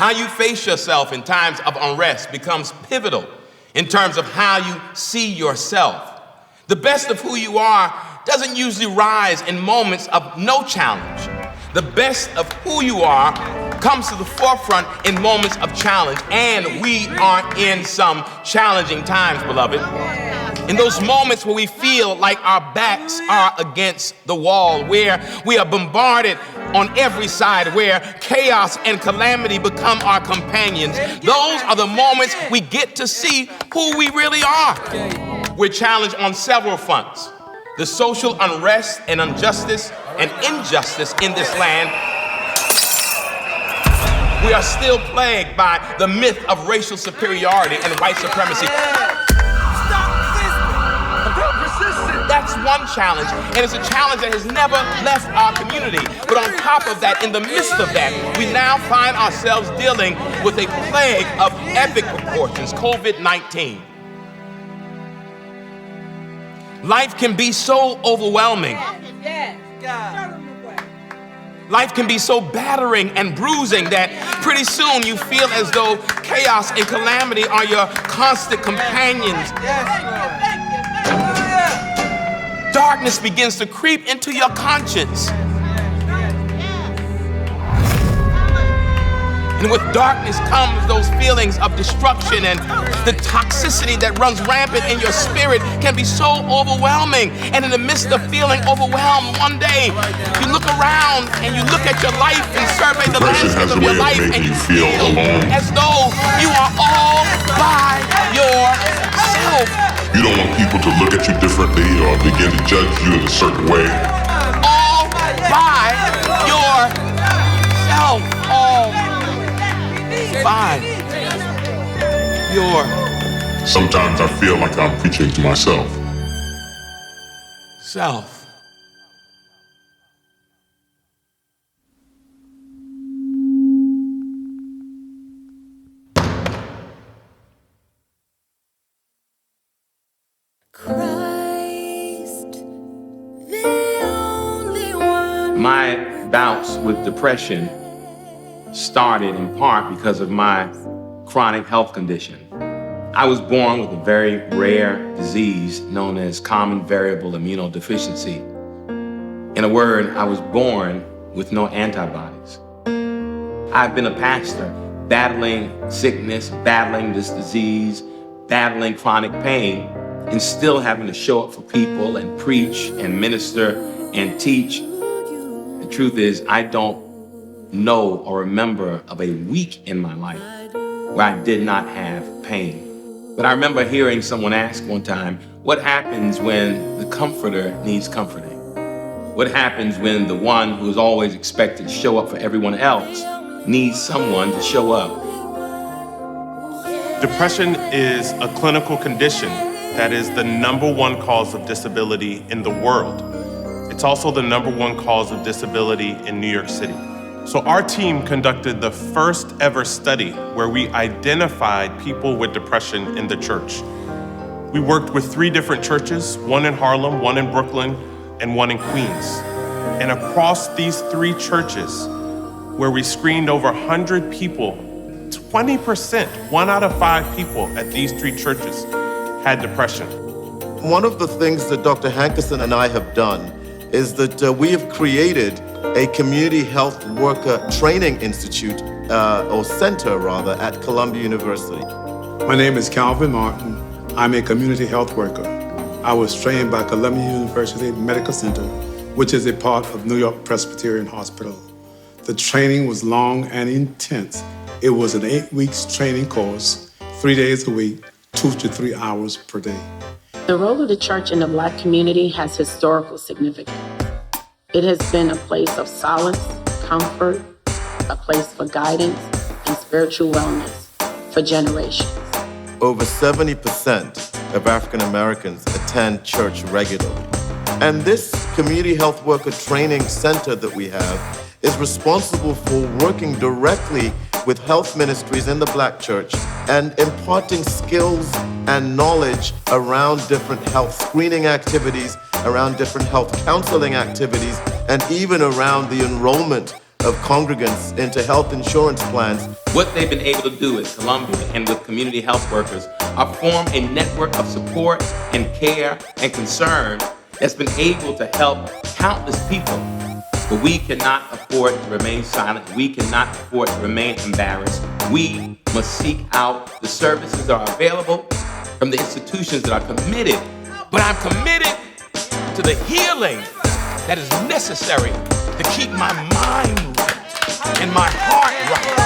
How you face yourself in times of unrest becomes pivotal in terms of how you see yourself. The best of who you are doesn't usually rise in moments of no challenge. The best of who you are comes to the forefront in moments of challenge, and we are in some challenging times, beloved. In those moments where we feel like our backs are against the wall, where we are bombarded on every side, where chaos and calamity become our companions, those are the moments we get to see who we really are. We're challenged on several fronts. The social unrest and injustice in this land. We are still plagued by the myth of racial superiority and white supremacy. That's one challenge, and it's a challenge that has never left our community. But on top of that, in the midst of that, we now find ourselves dealing with a plague of epic proportions, COVID-19. Life can be so overwhelming. Life can be so battering and bruising that pretty soon you feel as though chaos and calamity are your constant companions. Darkness begins to creep into your conscience. And with darkness comes those feelings of destruction, and the toxicity that runs rampant in your spirit can be so overwhelming. And in the midst of feeling overwhelmed, one day you look around and you look at your life and survey the landscape of your life, and you feel alone, as though you are all by yourself. You don't want people to look at you differently or begin to judge you in a certain way. All by yourself. All by yourself. Sometimes I feel like I'm preaching to myself. Self. My bouts with depression started in part because of my chronic health condition. I was born with a very rare disease known as common variable immunodeficiency. In a word, I was born with no antibodies. I've been a pastor, battling sickness, battling this disease, battling chronic pain, and still having to show up for people and preach and minister and teach. The truth is, I don't know or remember of a week in my life where I did not have pain. But I remember hearing someone ask one time, what happens when the comforter needs comforting? What happens when the one who is always expected to show up for everyone else needs someone to show up? Depression is a clinical condition that is the #1 cause of disability in the world. It's also the #1 cause of disability in New York City. So our team conducted the first ever study where we identified people with depression in the church. We worked with 3 different churches, one in Harlem, one in Brooklyn, and one in Queens. And across these 3 churches, where we screened over 100 people, 20%, 1 out of 5 people at these 3 churches had depression. One of the things that Dr. Hankerson and I have done is that we have created a community health worker training institute, or center rather, at Columbia University. My name is Calvin Martin. I'm a community health worker. I was trained by Columbia University Medical Center, which is a part of New York Presbyterian Hospital. The training was long and intense. It was an 8 weeks training course, 3 days a week, 2 to 3 hours per day. The role of the church in the Black community has historical significance. It has been a place of solace, comfort, a place for guidance and spiritual wellness for generations. Over 70% of African Americans attend church regularly. And this community health worker training center that we have is responsible for working directly with health ministries in the Black church and imparting skills and knowledge around different health screening activities, around different health counseling activities, and even around the enrollment of congregants into health insurance plans. What they've been able to do at Columbia and with community health workers are form a network of support and care and concern that's been able to help countless people. But we cannot afford to remain silent. We cannot afford to remain embarrassed. We must seek out the services that are available from the institutions that are committed. But I'm committed to the healing that is necessary to keep my mind right and my heart right.